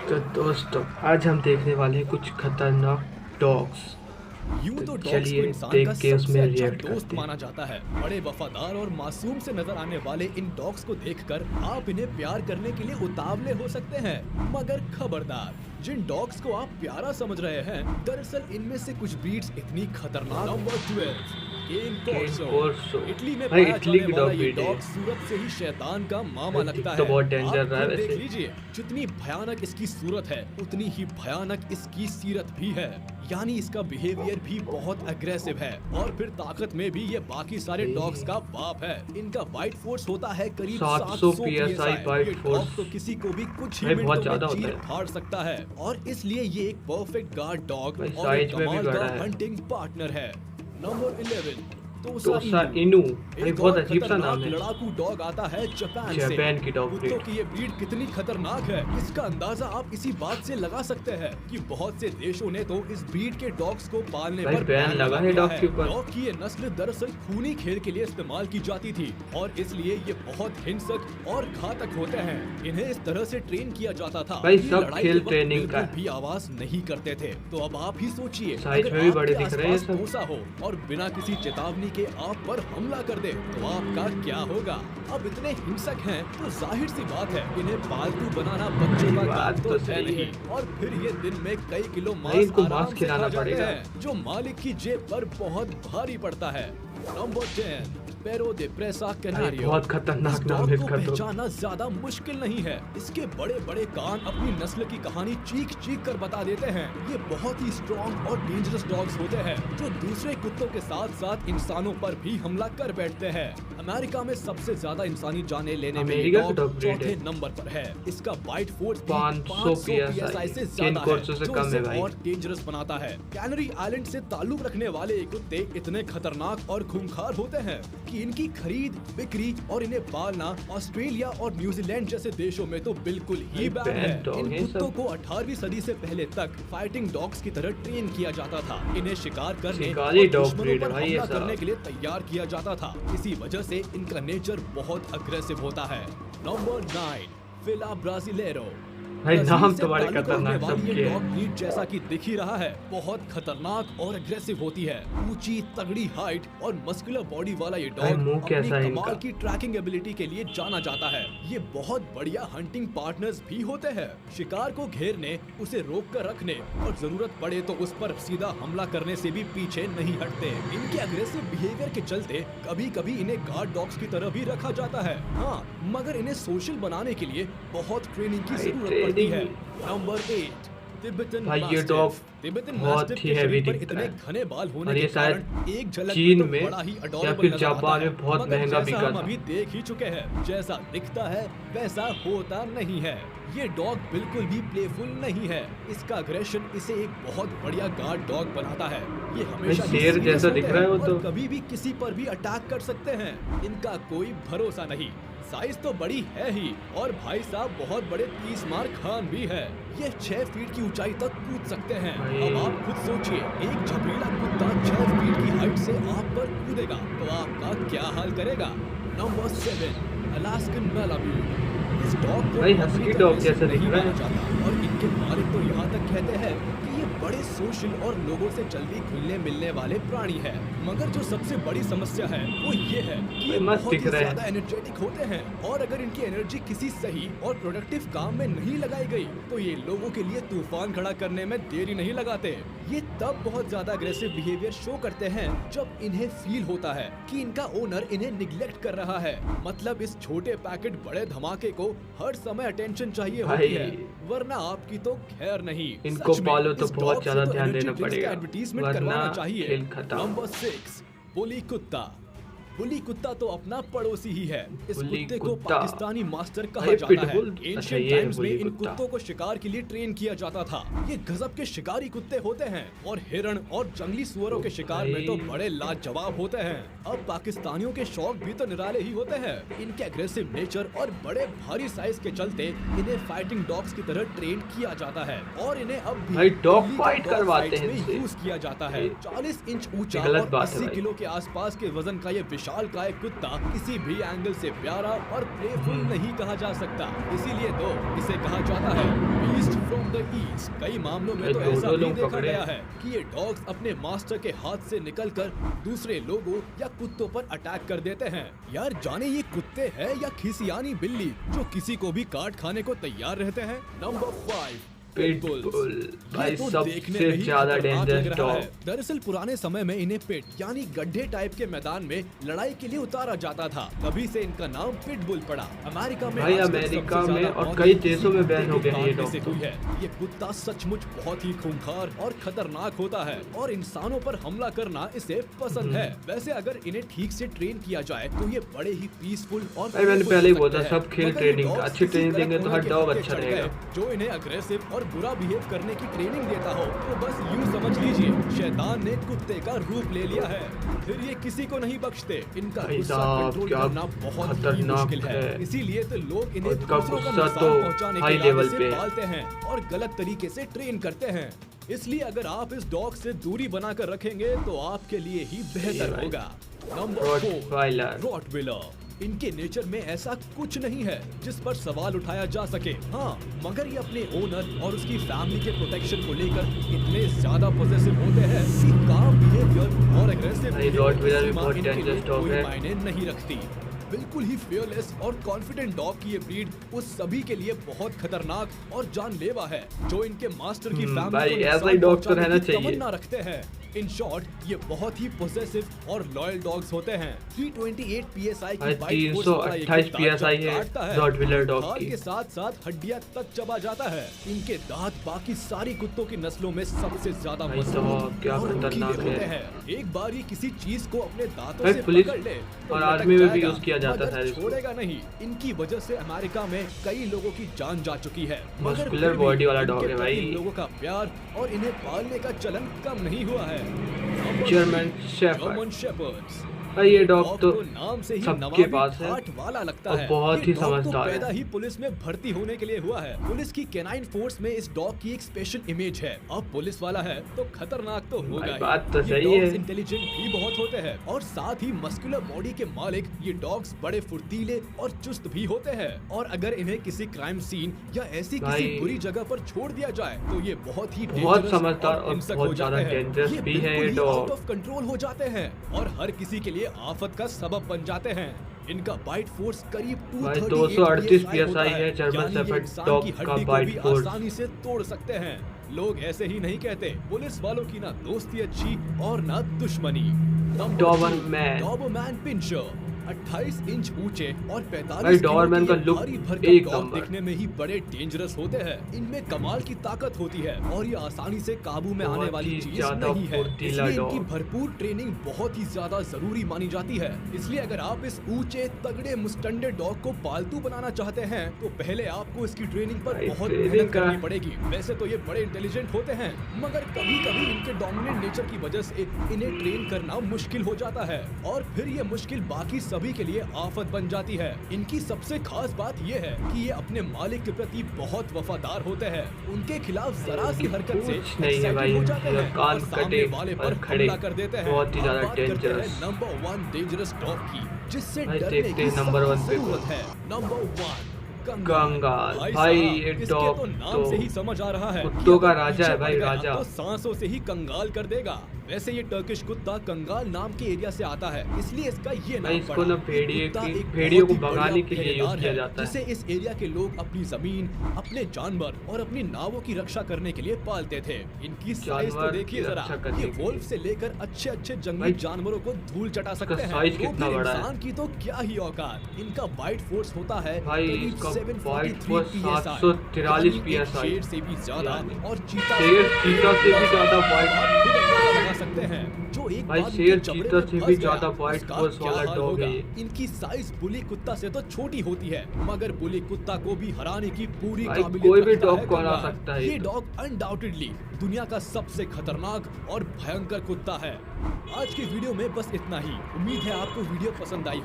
तो दोस्तों आज हम देखने वाले हैं कुछ खतरनाक डॉग्स। यूं तो तो डॉग्स को चलिए इंसान का देख के सबसे उसमें अच्छा रिएक्ट दोस्त करते हैं। माना जाता है। बड़े वफादार और मासूम से नजर आने वाले इन डॉग्स को देखकर आप इन्हें प्यार करने के लिए उतावले हो सकते हैं, मगर खबरदार, जिन डॉग्स को आप प्यारा समझ रहे हैं, दरअसल इनमें से कुछ ब्रीड्स इतनी खतरनाक। नंबर 12, केन केन कॉर्सो। कोर्सो। इटली में भाई पाया इटली जाने की वाला डॉग ये ब्रीड है। डॉग सूरत से ही शैतान का मामा भाई लगता दिख तो है। बहुत डेंजर आप रहा है खुद देख वैसे। लीजिए, जितनी भयानक इसकी सूरत है उतनी ही भयानक इसकी सीरत भी है। यानी इसका बिहेवियर भी बहुत अग्रेसिव है और फिर ताकत में भी ये बाकी सारे डॉग्स का बाप है। इनका बाइट फोर्स होता है करीब 700 700 PSI ये बाइट डॉग फोर्स। तो किसी को भी कुछ ही भाई बहुत मिनटों ज्यादा में होता चीर है। फाड़ सकता है और इसलिए ये एक परफेक्ट गार्ड डॉग भाई और एक साइज में भी कमाल बड़ा का है। हंटिंग पार्टनर है। नंबर 11, टोसा इनू। इनू। भाई एक बहुत और अजीब सा नाम खतरनाक है। लड़ाकू डॉग आता है जापान से। जापान की डॉग कुत्तों ब्रीड। की ये ब्रीड कितनी खतरनाक है, इसका अंदाजा आप इसी बात से लगा सकते हैं कि बहुत से देशों ने तो इस ब्रीड के डॉग्स को पालने भाई पर बैन लगा है डॉग के ऊपर। डॉग की ये नस्ल दरअसल खूनी खेल के लिए इस्तेमाल की जाती थी और इसलिए ये बहुत हिंसक और घातक होते हैं। इन्हें इस तरह से ट्रेन किया जाता था भाई कि सब लड़ाई खेल के वक्त ट्रेनिंग का बिल्कुल भी आवाज नहीं करते थे। तो अब आप ही सोचिए, साइज अगर में भी आपके बड़े दिख रहे हैं आसपास सब। पोसा हो और बिना किसी चेतावनी के आप पर हमला कर दे तो आपका क्या होगा। अब इतने हिंसक हैं तो जाहिर सी बात है इन्हें पालतू बनाना बच्चों का काम बात तो तो है सही नहीं। है। और फिर ये दिन में कई किलो भाई मांस इनको आराम मांस से खिलाना खा जाते पड़ेगा। हैं, जो मालिक की जेब पर बहुत भारी पड़ता है। नंबर 10, पेरो दे प्रेसा कैनारियो। बहुत खतरनाक इस नाम डॉग है को इसका तो। पहचानना ज्यादा मुश्किल नहीं है। इसके बड़े बड़े कान अपनी नस्ल की कहानी चीख चीख कर बता देते हैं। ये बहुत ही स्ट्रॉन्ग और डेंजरस डॉग्स होते हैं जो दूसरे कुत्तों के साथ साथ इंसानों पर भी हमला कर बैठते हैं। अमेरिका में सबसे ज्यादा इंसानी जाने लेने में ये अमेरिका की डॉग डॉग ब्रीड चौथे है। नंबर पर है। इसका बाइट फोर्स 500 PSI से केन ज्यादा है, कोर्सो से जो कम इसे है भाई। और डेंजरस बनाता है। कैनरी आइलैंड से ताल्लुक रखने वाले ये कुत्ते इतने खतरनाक और खूंखार होते हैं कि इनकी खरीद, बिक्री और इन्हें पालना ऑस्ट्रेलिया और न्यूजीलैंड जैसे देशों में तो बिल्कुल ही बैन है। इन कुत्तों को 18वीं सदी से पहले तक फाइटिंग डॉग्स की तरह ट्रेन किया जाता था। इन्हें शिकार करने और शिकारी डॉग दुश्मनों ब्रीड पर है भाई ये हमला सब। करने के लिए तैयार किया जाता था। इसी वजह से इनका नेचर बहुत अग्रेसिव होता है। नंबर 9, फिला ब्राजिलेरो। भाई ब्राजील नाम से तो बड़े ताल्लुक रखने खतरनाक वाली ये सबके हैं। डॉग ब्रीड जैसा कि दिख ही रहा है, बहुत खतरनाक और अग्रेसिव होती है। ऊंची तगड़ी हाइट और मस्कुलर बॉडी वाला ये भाई डॉग मुंह अपनी कैसा है कमाल इनका? की ट्रैकिंग एबिलिटी के लिए जाना जाता है। ये बहुत बढ़िया हंटिंग पार्टनर्स भी होते हैं। शिकार को घेरने, उसे रोक कर रखने और जरूरत पड़े तो उस पर सीधा हमला करने से भी पीछे नहीं हटते। इनके अग्रेसिव बिहेवियर के चलते कभी कभी इन्हें गार्ड डॉग्स की तरह भी रखा जाता है। हाँ, मगर इन्हें सोशल बनाने के लिए बहुत ट्रेनिंग की भाई जरूरत पड़ती है। ट्रेनिंग। नंबर 8, तिब्बतन भाई ये मास्टिफ। डॉग तिब्बतन बहुत मास्टिफ ही के हेवी शरीर पर दिखता इतने है। घने बाल होने और के ये शायद कारण एक झलक चीन तो में बड़ा ही या adorable फिर नजर आता जापान है। में बहुत मगर महंगा जैसा बिका हम था। अभी देख ही चुके हैं, जैसा दिखता है वैसा होता नहीं है। ये डॉग बिल्कुल भी प्लेफुल नहीं है। इसका अग्रेशन इसे एक बहुत बढ़िया गार्ड डॉग बनाता है। ये हमेशा ही शेर serious जैसा होते दिख रहा है हैं वो और तो। कभी भी किसी पर भी अटैक कर सकते हैं। इनका कोई भरोसा नहीं। साइज तो बड़ी है ही और भाई साहब बहुत बड़े 30 मार खान भी है। ये 6 फीट की ऊंचाई तक कूद सकते हैं। अब आप खुद सोचिए, एक झबरीला कुत्ता 6 फीट की हाइट से आप पर कूदेगा तो आपका क्या हाल करेगा। Number 7, Alaskan malamute. इस डॉग को भाई अपनी हस्की तरह डॉग से जैसा दिख नहीं रहा है। माना जाता और इनके मालिक तो यहाँ तक कहते हैं कि ये बड़े सोशल और लोगों से जल्दी घुलने मिलने वाले प्राणी है। मगर जो सबसे बड़ी समस्या है वो ये है कि ये मस्त बहुत ही दिख रहा है। ज्यादा एनर्जेटिक होते हैं और अगर इनकी एनर्जी किसी सही और प्रोडक्टिव काम में नहीं लगाई गई तो ये लोगों के लिए तूफान खड़ा करने में देरी नहीं लगाते। ये तब बहुत ज्यादा अग्रेसिव बिहेवियर शो करते हैं जब इन्हें फील होता है कि इनका ओनर इन्हें निग्लेक्ट कर रहा है। मतलब इस छोटे पैकेट बड़े धमाके को हर समय अटेंशन चाहिए होती है, वरना आपकी तो खैर नहीं। इनको सच में, पालो तो इस बहुत डॉग से ज्यादा तो ध्यान energy देना drinks का पड़ेगा, एडवर्टीजमेंट वरना करवाना चाहिए। खेल खत्म। नंबर 6, बुली कुत्ता। बुली कुत्ता तो अपना पड़ोसी ही है। इस बुली कुत्ते को कुत्ता। पाकिस्तानी मास्टर कहा अरे जाता है। पिटबुल। अच्छा, एंशिएंट ये टाइम्स में बुली इन कुत्ता। कुत्तों को शिकार के लिए ट्रेन किया जाता था। ये गजब के शिकारी कुत्ते होते हैं और हिरण और जंगली सुअरों के शिकार में तो भाई। बड़े लाजवाब होते हैं। अब पाकिस्तानियों के शौक भी तो निराले ही होते हैं। इनके अग्रेसिव नेचर और बड़े भारी साइज के चलते इन्हें फाइटिंग डॉग्स की तरह ट्रेन किया जाता है और इन्हें अब भी भाई डॉग दिल्ली के फाइट डॉग करवाते फाइट्स हैं में इनसे। यूज किया जाता है। 40 इंच ऊंचा गलत और बात है 80 भाई। किलो के आसपास के वजन का ये विशालकाय कुत्ता किसी भी एंगल से प्यारा और प्लेफुल नहीं कहा जा सकता। इसीलिए तो इसे कहा जाता है बीस्ट फ्रॉम पिटबुल्स। कई मामलों में भाई तो दो ऐसा दो भी लोग देखा पकड़े। गया है कि ये डॉग्स अपने मास्टर के हाथ से निकलकर दूसरे लोगों या कुत्तों पर अटैक कर देते हैं। यार जाने ये कुत्ते हैं या खिसियानी बिल्ली जो किसी को भी काट खाने को तैयार रहते हैं। नंबर 5 पिटबुल, भाई ये तो सबसे देखने में ही ज्यादा खतरनाक डेंजरस लग रहा है। डॉग। दरअसल पुराने समय में इन्हें पिट यानी गड्ढे टाइप के मैदान में लड़ाई के लिए उतारा जाता था, तभी से इनका नाम पिटबुल पड़ा। अमेरिका में भाई आजकल अमेरिका सबसे में ज्यादा और मौत कई किसी देशों में कुत्ते बैन हो के गए हैं ये काटने से डॉग हुई है। ये कुत्ता सचमुच बहुत ही खूंखार और खतरनाक होता है और इंसानों पर हमला करना इसे पसंद है। वैसे अगर इन्हें ठीक से ट्रेन किया जाए तो ये बड़े ही पीसफुल और भाई मैंने playful पहले ही हो बोला सकते सब हैं। खेल मगर ये ट्रेनिंग dogs अच्छी किसी ट्रेनिंग देंगे तो कारखाना हर के डॉग हत्थे अच्छा चढ़ रहेगा। गए, जो इन्हें अग्रेसिव और बुरा बिहेव करने की ट्रेनिंग देता हो तो बस यूं समझ लीजिए शैतान ने कुत्ते का रूप ले लिया है। फिर ये किसी को नहीं बख्शते। इनका भाई गुस्सा साहब, कंट्रोल क्या करना बहुत ही खतरनाक मुश्किल है। है। इसीलिए तो लोग इन्हें उनका दूसरों का गुस्सा नुकसान तो पहुंचाने हाई के इरादे लेवल से पे है। पालते हैं और गलत तरीके से ट्रेन करते हैं। इसलिए अगर आप इस डॉग से दूरी बनाकर रखेंगे तो आपके लिए ही बेहतर भाई। होगा। Number 4 Rottweiler. रॉटविलर। इनके नेचर में ऐसा कुछ नहीं है जिस पर सवाल उठाया जा सके। हाँ, मगर ये अपने ओनर और उसकी फैमिली के प्रोटेक्शन को लेकर इतने ज्यादा पॉजिटिव होते हैं कि काम बिहेवियर और एग्रेसिव भाई रॉटवाइलर भी बहुत डेंजरस डॉग है। मायने नहीं रखती। बिल्कुल ही फियरलेस और कॉन्फिडेंट डॉग की ये ब्रीड उस सभी के लिए बहुत खतरनाक और जानलेवा है जो इनके मास्टर की फैमिली भाई को ऐसा नुकसान ही डॉग तो पहुंचाने रहना की चाहिए। तमन्ना रखते हैं। इन शॉर्ट ये बहुत ही पोजेसिव और लॉयल डॉग्स होते हैं। 328 PSI की बाइट फोर्स वाला ये 328 कुत्ता PSI जब है काटता है, रॉटवाइलर तो डॉग खाल की। के साथ साथ हड्डियां तक चबा जाता है। इनके दांत बाकी सारी कुत्तों की नस्लों में सबसे ज्यादा भाई मजबूत साहब, क्या और नुकीले खतरनाक है। होते हैं। एक बार ये किसी चीज को अपने दांतों भाई से पुलिस पकड़ ले तो और लटक आर्मी में भी जाएगा, यूज किया जाता मगर है इसको। छोड़ेगा नहीं। इनकी वजह से अमेरिका में कई लोगों की जान जा चुकी है। मगर मस्कुलर फिर भी बॉडी वाला इनके डॉग है प्रति भाई। लोगों का प्यार और इन्हें पालने का चलन कम नहीं हुआ है। German shepherd. German shepherds. भाई ये डॉग तो नाम से ही सबके नवाबी पास है ठाठ वाला लगता और है। बहुत ये ही डॉग तो समझदार है। पैदा ही पुलिस में भर्ती होने के लिए हुआ है। पुलिस की कैनाइन फोर्स में इस डॉग की एक स्पेशल इमेज है। अब पुलिस वाला है तो खतरनाक तो होगा भाई ही। बात तो ये सही डॉग्स है। इंटेलिजेंट भी बहुत होते हैं और साथ ही मस्कुलर बॉडी के मालिक ये डॉग्स बड़े फुर्तीले और चुस्त भी होते हैं। और अगर इन्हें किसी क्राइम सीन या ऐसी किसी भाई, बुरी जगह पर छोड़ दिया जाए तो ये बहुत ही बहुत dangerous समझदार और हिंसक बहुत हो जाते ज्यादा हैं। dangerous भी है ये बिल्कुल ही dog। out of कंट्रोल हो जाते हैं और हर किसी के लिए आफत का सबब बन जाते हैं। इनका बाइट फोर्स करीब भाई 238 238 PSI है जर्मन यानी ये शेफर्ड इंसान डॉग की का हड्डी को बाइट भी फोर्स। आसानी से तोड़ सकते हैं। लोग ऐसे ही नहीं कहते। पुलिस वालों की ना दोस्ती अच्छी और ना दुश्मनी। डॉबरमैन। डॉबरमैन पिंचर 28 इंच ऊंचे और 45 भाई किलो डॉबरमैन के का ये लुक भारी भरकम एक डॉग नंबर। दिखने में ही बड़े डेंजरस होते हैं। इनमें कमाल की ताकत होती है और ये आसानी से काबू में आने बहुत वाली ही चीज ज्यादा नहीं है। फुर्तीला इसलिए इनकी डॉग। भरपूर ट्रेनिंग बहुत ही ज्यादा जरूरी मानी जाती है। इसलिए अगर आप इस ऊंचे तगड़े मुस्टंडे डॉग को पालतू बनाना चाहते हैं तो पहले आपको इसकी ट्रेनिंग पर भाई बहुत ट्रेनिंग मेहनत करनी का- पड़ेगी। वैसे तो ये बड़े इंटेलिजेंट होते हैं मगर कभी कभी इनके डोमिनेंट नेचर की वजह से इन्हें ट्रेन करना मुश्किल हो जाता है और फिर ये मुश्किल बाकी सभी के लिए आफत बन जाती है। इनकी सबसे खास बात ये है कि ये अपने मालिक के प्रति बहुत वफादार होते हैं। उनके खिलाफ जरा सी हरकत से कुछ नहीं है excited भाई, हो जाते हैं कान और सामने कटे वाले और पर खड़े। हमला कर देते हैं। बहुत ही ज्यादा अब बात करते हैं dangerous। नंबर 1 डेंजरस डॉग की जिससे भाई डरने देखते की हैं नंबर सख्त 1 पे जरूरत है। नंबर 1 कंगाल। भाई साहब, ये इसके डॉग तो नाम तो से ही समझ आ रहा है कुत्तों कि का अगर राजा पीछे है भाई, पड़ गया राजा। तो सांसों से ही कंगाल कर देगा। वैसे ये टर्किश कुत्ता कंगाल नाम के एरिया से आता है इसलिए इसका ये भाई नाम इसको पड़ा। ना ये कुत्ता एक भेड़ियों बहुत को ही भगाने बढ़िया के लिए यूज पहरेदार किया है, जाता है। जिसे इस एरिया के लोग अपनी जमीन, अपने जानवर और अपनी नावों की रक्षा करने के लिए पालते थे। इनकी साइज तो जानवर देखिए की जरा, रक्षा करने ये के लिए। वोल्फ से लेकर अच्छे अच्छे जंगली भाई, जानवरों को धूल चटा सकते हैं। साइज तो कितना भी बड़ा है। इंसान की तो क्या ही औकात। इनका बाइट फोर्स होता है भाई करीब इसका 743 बाइट फोर्स PSI, 743 यानी एक PSI। शेर से भी ज्यादा यानी और चीता से भी ज्यादा बाइट। आप खुद अंदाजा लगा सकते हैं। जो एक भाई बार शेर इनके चमड़े चीता में से फंस भी गया, ज्यादा बाइट उसका फोर्स क्या वाला हाल डॉग होगा। है ये। इनकी साइज बुली कुत्ता से तो छोटी होती है मगर बुली कुत्ता को भी हराने की पूरी भाई काबिलियत कोई भी रखता डॉग है को हरा कंगाल। सकता है ये ये तो। डॉग अनडाउटेडली दुनिया का सबसे खतरनाक और भयंकर कुत्ता है। आज की वीडियो में बस इतना ही। उम्मीद है आपको वीडियो पसंद आई हो।